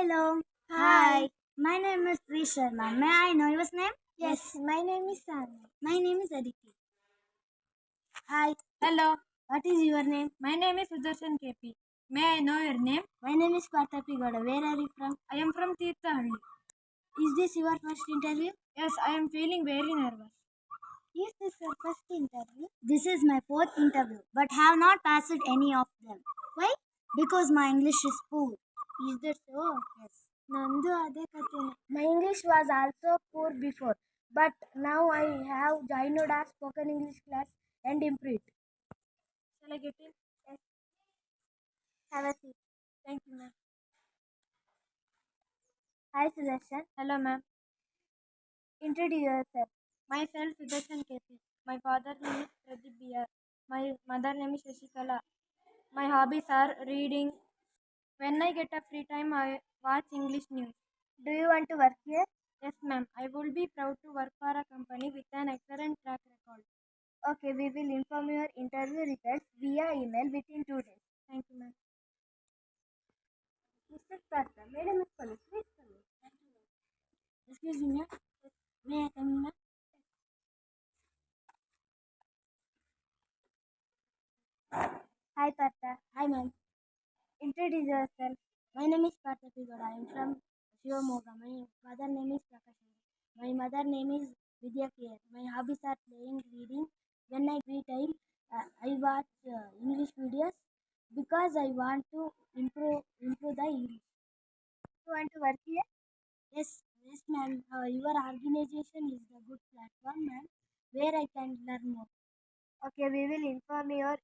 Hello. Hi. My name is Sri Sharma. May I know your name? Yes, my name is Sani. My name is Aditi. Hi. Hello. What is your name? My name is Sudarshan KP. May I know your name? My name is Parthapi Goda. Where are you from? I am from Tirthahalli. Is this your first interview? Yes, I am feeling very nervous. Is this your first interview? This is my fourth interview, but have not passed any of them. Why? Because my English is poor. Is that so? Yes. Nandu ade katene. My English was also poor before, but now I have joined a spoken English class and improved. Shall I get in? Yes. Have a seat. Thank you, ma'am. Hi, Sudarshan. Hello, ma'am. Introduce yourself. Myself, Sudarshan KP. My father name is Pradeep BR. My mother name is Shashikala. My hobbies are reading. When I get a free time, I watch English news. Do you want to work here? Yes, ma'am. I will be proud to work for a company with an excellent track record. Okay, we will inform your interview results via email within 2 days. Thank you, ma'am. Mr. Partha, Madam is calling. Please come in. Excuse me, ma'am. May I come in, ma'am? Hi, Partha. Hi, ma'am. Introduce yourself. My name is Parthapi Goda. I am from Shivamoga. My father name is Prakash. My mother name is Vidya Kier. My hobbies are playing, reading. When I free time, I watch English videos because I want to improve the English. You want to work here? Yes, ma'am. Your organization is a good platform, ma'am, where I can learn more. Okay, we will inform your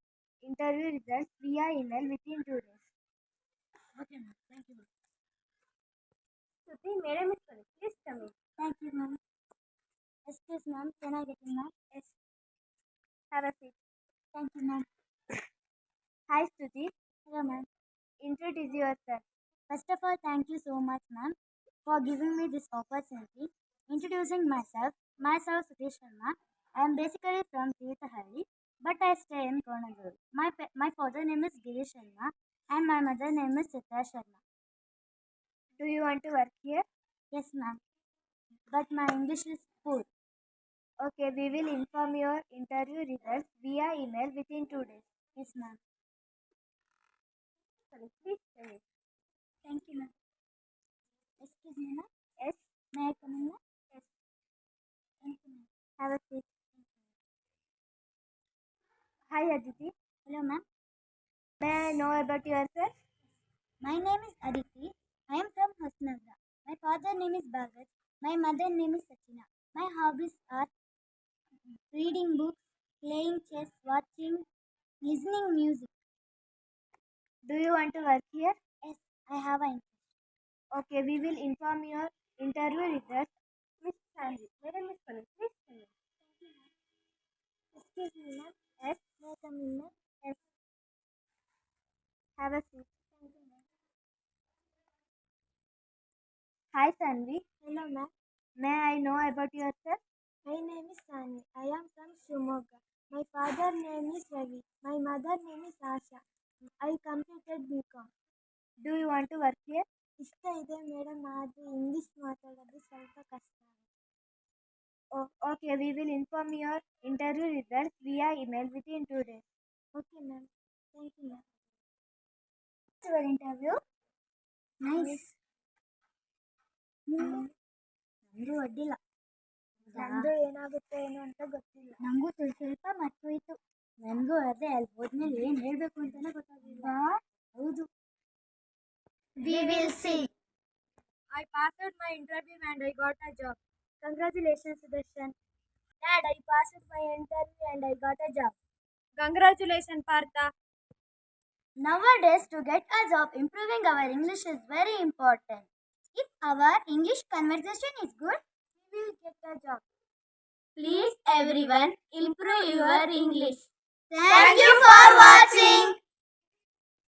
interview results via email within 2 days. Okay, ma'am. Thank you, ma'am. Shruti, Madam is calling. Please come in. Thank you, ma'am. Excuse, ma'am. Can I get in, ma'am? Yes. Have a seat. Thank you, ma'am. Hi, Shruti. Hello, ma'am. Introduce yourself. First of all, thank you so much, ma'am, for giving me this opportunity. Introducing myself Satish Sharma. I am basically from Tirthahalli, but I stay in Konaguru. My father name is Girish Sharma, and my mother name is Chitra Sharma. Do you want to work here? Yes, ma'am. But my English is poor. Okay, we will inform your interview results via email within 2 days. Yes, ma'am. Sorry, please tell it. Thank you, ma'am. Excuse me, ma'am. Yes. May I come in, ma'am? Yes. Thank you, ma'am. Have a seat. Hi, Aditi. Hello, ma'am. May I know about yourself? My name is Aditi. I am from Hasnagra. My father name is Bhagat. My mother name is Sachina. My hobbies are reading books, playing chess, watching, listening music. Do you want to work here? Yes, I have an interest. Okay, we will inform your interview results. Miss Sandy, Madam is calling. Please come in. Excuse me, ma'am. Yes. May I come in, ma'am? Yes. Have a seat. Thank you, ma'am. Hi, Sanvi. Hello, ma'am. May I know about yourself? My name is Sani. I am from Shumoga. My father name is Ravi. My mother name is Asha. I completed BCom. Do you want to work here? ಇಷ್ಟ ಇದೆ madam ಆದರೆ English ಮಾತಾಡೋದು ಸ್ವಲ್ಪ ಕಷ್ಟ. Oh, okay, we will inform your interview results via email within 2 days. Okay, ma'am. Thank you, ma'am. Your interview? Nice. ನನಗೂ ಅಡ್ಡಿಲ್ಲ. ನಂದು ಏನಾಗುತ್ತೆ ಏನು ಅಂತ ಗೊತ್ತಿಲ್ಲ. ನನಗೂ ಸ್ವಲ್ಪ ಮರ್ತೋಯ್ತು. ನನಗೂ ಅದೇ ಅಲ್ಲಿ ಹೋದ್ಮೇಲೆ ಏನು ಹೇಳಬೇಕು ಅಂತಾನೆ ಗೊತ್ತಾಗಿಲ್ಲ. ಹೌದು. We will see. I passed my interview and I got a job. Congratulations, Sudarshan. Dad, I passed my interview and I got a job. Congratulations, Partha. Nowadays, to get a job, improving our English is very important. If our English conversation is good, We will get a job. please everyone improve your English. Thank you for watching.